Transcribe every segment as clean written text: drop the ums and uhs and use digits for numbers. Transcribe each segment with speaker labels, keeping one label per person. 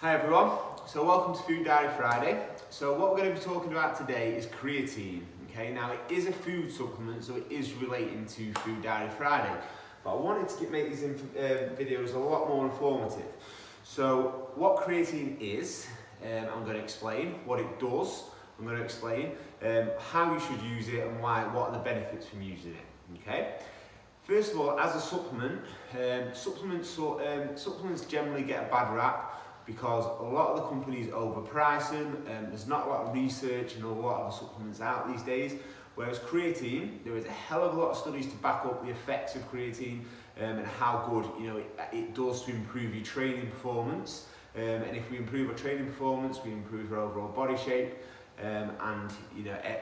Speaker 1: Hi everyone, so welcome to Food Diary Friday. So what we're going to be talking about today is creatine. Okay, now it is a food supplement, so it is relating to Food Diary Friday. But I wanted to make these videos a lot more informative. So what creatine is, I'm going to explain what it does. I'm going to explain how you should use it and what are the benefits from using it. Okay. First of all, as a supplement, supplements generally get a bad rap because a lot of the companies overprice them. There's not a lot of research and a lot of supplements out these days. Whereas creatine, there is a hell of a lot of studies to back up the effects of creatine and how good it does to improve your training performance. And if we improve our training performance, we improve our overall body shape, and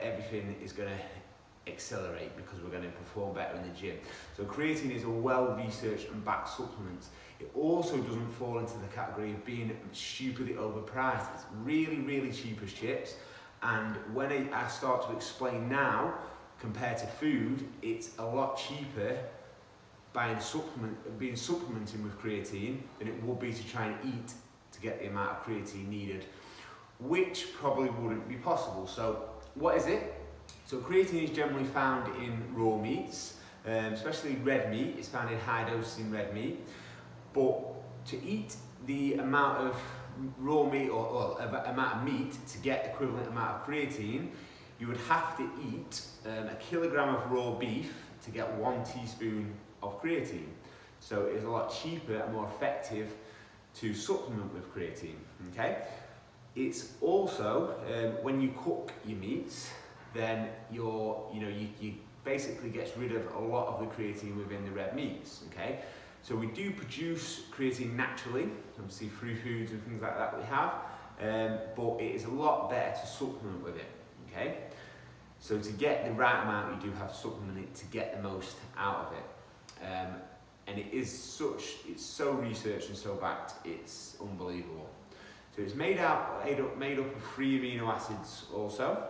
Speaker 1: everything is going to accelerate because we're going to perform better in the gym. So creatine is a well-researched and backed supplement. It also doesn't fall into the category of being stupidly overpriced. It's really, really cheap as chips. And when I start to explain now, compared to food, it's a lot cheaper being supplementing with creatine than it would be to try and eat to get the amount of creatine needed, which probably wouldn't be possible. So what is it? So creatine is generally found in raw meats, especially red meat. It's found in high doses in red meat. But to eat the amount of raw meat or amount of meat to get equivalent amount of creatine, you would have to eat a kilogram of raw beef to get 1 teaspoon of creatine. So it is a lot cheaper and more effective to supplement with creatine. Okay. It's also when you cook your meats, then you basically gets rid of a lot of the creatine within the red meats. Okay. So we do produce creatine naturally, obviously through foods and things like that we have, but it is a lot better to supplement with it, okay? So to get the right amount, you do have to supplement it to get the most out of it. And it's so researched and so backed, it's unbelievable. So it's made up of 3 amino acids also,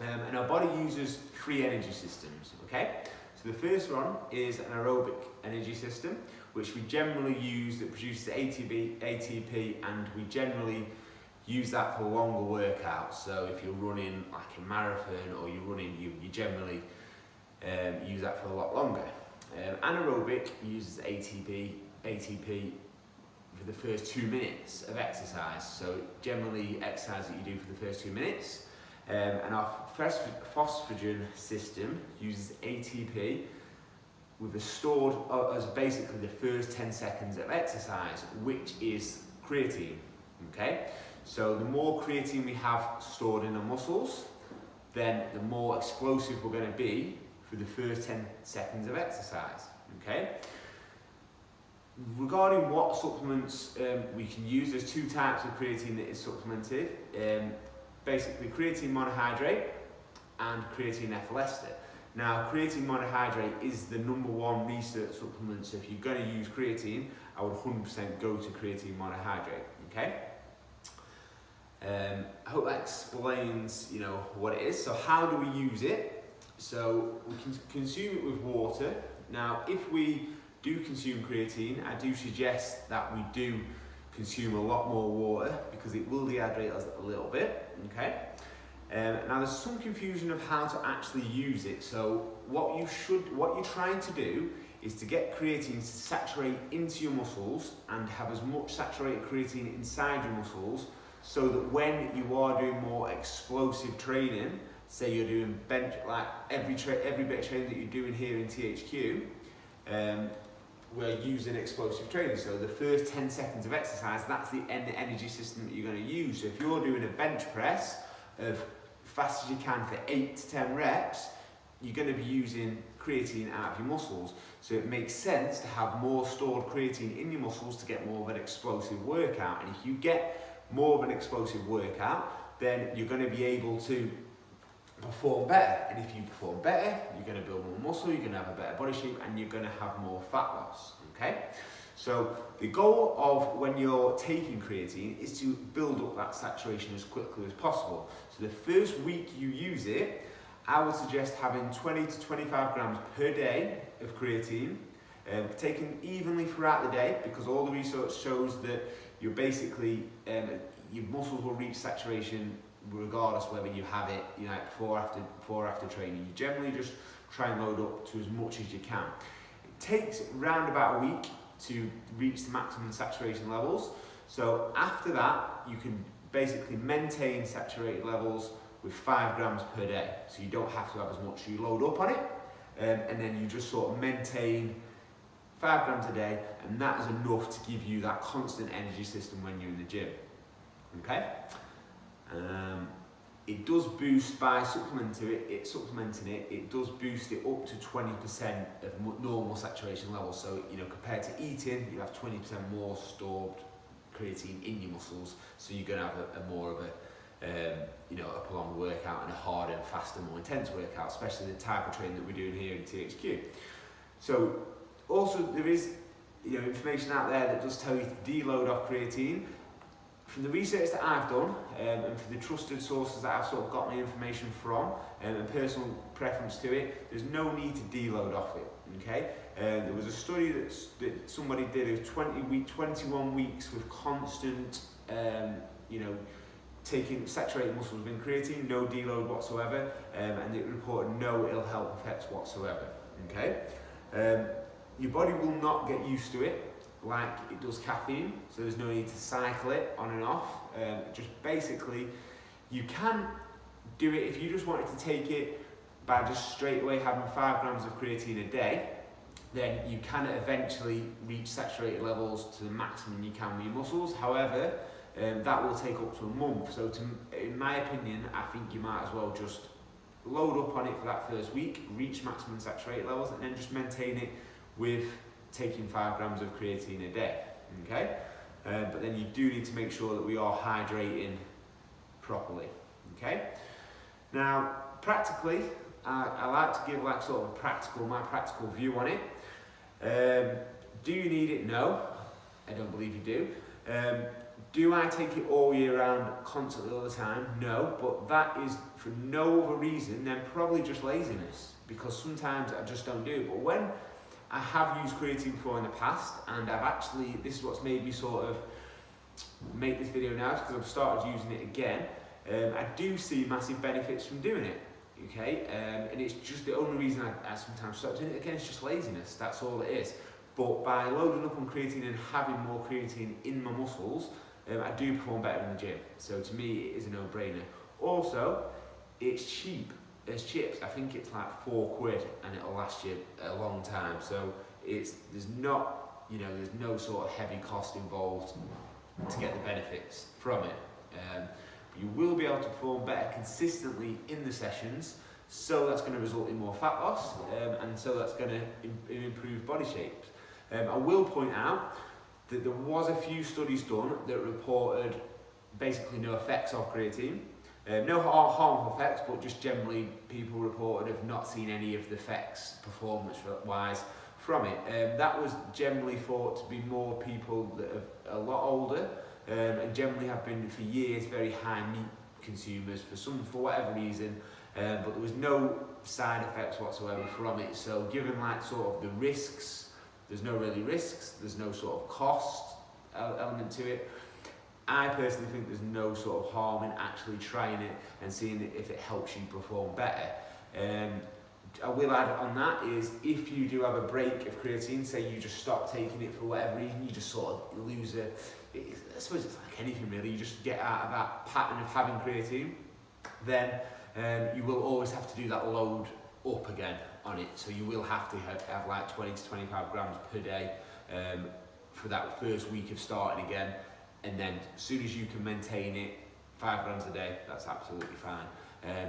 Speaker 1: and our body uses 3 energy systems, okay? So the first one is an aerobic energy system, which we generally use that produces ATP, and we generally use that for longer workouts. So if you're running like a marathon or you generally use that for a lot longer. Anaerobic uses ATP for the first 2 minutes of exercise. So generally exercise that you do for the first 2 minutes. And our phosphagen system uses ATP with stored as basically the first 10 seconds of exercise, which is creatine. Okay, so the more creatine we have stored in our muscles, then the more explosive we're going to be for the first 10 seconds of exercise. Okay. Regarding what supplements we can use, there's 2 types of creatine that is supplemented. Basically creatine monohydrate and creatine ethyl ester. Now creatine monohydrate is the #1 research supplement, so if you're going to use creatine, I would 100% go to creatine monohydrate, okay? I hope that explains what it is. So how do we use it? So we can consume it with water. Now if we do consume creatine, I do suggest that we do consume a lot more water because it will dehydrate us a little bit, okay? Now there's some confusion of how to actually use it. So what you're trying to do is to get creatine to saturate into your muscles and have as much saturated creatine inside your muscles so that when you are doing more explosive training, say you're doing bench, like every bit of training that you're doing here in THQ, we're using explosive training. So the first 10 seconds of exercise, that's the energy system that you're going to use. So if you're doing a bench press of fast as you can for 8 to 10 reps, you're going to be using creatine out of your muscles. So it makes sense to have more stored creatine in your muscles to get more of an explosive workout. And if you get more of an explosive workout, then you're going to be able to perform better, and if you perform better, you're going to build more muscle, you're going to have a better body shape, and you're going to have more fat loss. Okay, so the goal of when you're taking creatine is to build up that saturation as quickly as possible. So the first week you use it, I would suggest having 20 to 25 grams per day of creatine, taken evenly throughout the day, because all the research shows that you're basically, your muscles will reach saturation regardless whether you have it, you know, before or after training. You generally just try and load up to as much as you can. It takes around about a week to reach the maximum saturation levels. So after that, you can basically maintain saturated levels with 5 grams per day. So you don't have to have as much, you load up on it, and then you just sort of maintain 5 grams a day, and that is enough to give you that constant energy system when you're in the gym. Okay? It does boost by supplementing it, it does boost it up to 20% of normal saturation levels. So, you know, compared to eating, you have 20% more stored creatine in your muscles, so you're going to have a more of a, you know, a prolonged workout and a harder, faster, more intense workout, especially the type of training that we're doing here in THQ. So, also there is, you know, information out there that does tell you to deload off creatine. From the research that I've done, and for the trusted sources that I've sort of got my information from, and personal preference to it, there's no need to deload off it, okay? There was a study that somebody did of 21 weeks with constant, you know, taking saturated muscles within creatine, no deload whatsoever, and it reported no ill health effects whatsoever, okay? Your body will not get used to it like it does caffeine, so there's no need to cycle it on and off. Just basically, you can do it if you just wanted to take it by just straight away having 5 grams of creatine a day, then you can eventually reach saturated levels to the maximum you can with your muscles. However, that will take up to a month. So in my opinion, I think you might as well just load up on it for that first week, reach maximum saturated levels, and then just maintain it with taking 5 grams of creatine a day, okay? But then you do need to make sure that we are hydrating properly, okay? Now, practically, I like to give like sort of my practical view on it. Do you need it? No, I don't believe you do. Do I take it all year round, constantly all the time? No, but that is for no other reason than probably just laziness, because sometimes I just don't do it. But when I have used creatine before in the past, and I've actually, this is what's made me sort of make this video now, because I've started using it again. I do see massive benefits from doing it, okay? And it's just the only reason I sometimes stop doing it again, it's just laziness, that's all it is. But by loading up on creatine and having more creatine in my muscles, I do perform better in the gym. So to me, it is a no-brainer. Also, it's cheap. As chips, I think it's like £4 and it'll last you a long time. So there's not, you know, there's no sort of heavy cost involved to get the benefits from it. But you will be able to perform better consistently in the sessions, so that's going to result in more fat loss, and so that's going to improve body shapes. I will point out that there was a few studies done that reported basically no effects of creatine. No harmful effects, but just generally people reported have not seen any of the effects performance-wise from it. That was generally thought to be more people that are a lot older, and generally have been for years very high meat consumers for whatever reason, but there was no side effects whatsoever from it. So given like sort of the risks, there's no really risks, there's no sort of cost element to it. I personally think there's no sort of harm in actually trying it and seeing if it helps you perform better. I will add on that is if you do have a break of creatine, say you just stop taking it for whatever reason, you just sort of lose I suppose it's like anything really, you just get out of that pattern of having creatine, then you will always have to do that load up again on it. So you will have to have like 20 to 25 grams per day for that first week of starting again. And then as soon as you can maintain it, 5 grams a day, that's absolutely fine.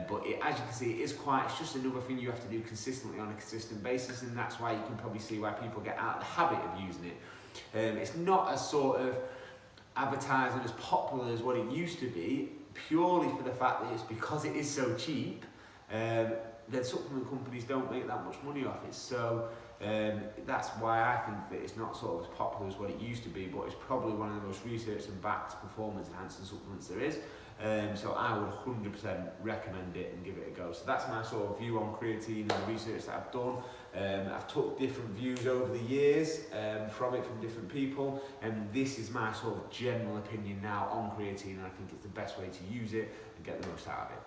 Speaker 1: But as you can see, it's just another thing you have to do consistently on a consistent basis, and that's why you can probably see why people get out of the habit of using it. It's not as sort of advertised and as popular as what it used to be, purely for the fact that it's because it is so cheap. the supplement companies don't make that much money off it. So that's why I think that it's not sort of as popular as what it used to be, but it's probably one of the most researched and backed performance enhancing supplements there is. So I would 100% recommend it and give it a go. So that's my sort of view on creatine and the research that I've done. I've took different views over the years from different people, and this is my sort of general opinion now on creatine, and I think it's the best way to use it and get the most out of it.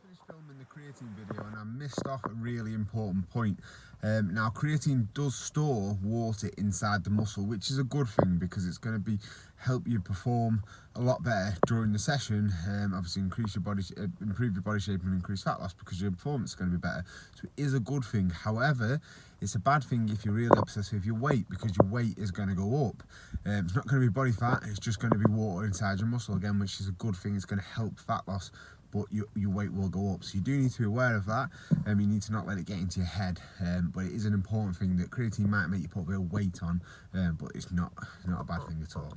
Speaker 2: Finished filming the creatine video and I missed off a really important point. Now creatine does store water inside the muscle, which is a good thing because it's going to help you perform a lot better during the session. Obviously improve your body shape and increase fat loss because your performance is going to be better. So it is a good thing. However, it's a bad thing if you're really obsessed with your weight, because your weight is going to go up. It's not going to be body fat, it's just going to be water inside your muscle again, which is a good thing. It's going to help fat loss, but your weight will go up. So you do need to be aware of that. You need to not let it get into your head. But it is an important thing that creatine might make you put a bit of weight on, but it's not a bad thing at all.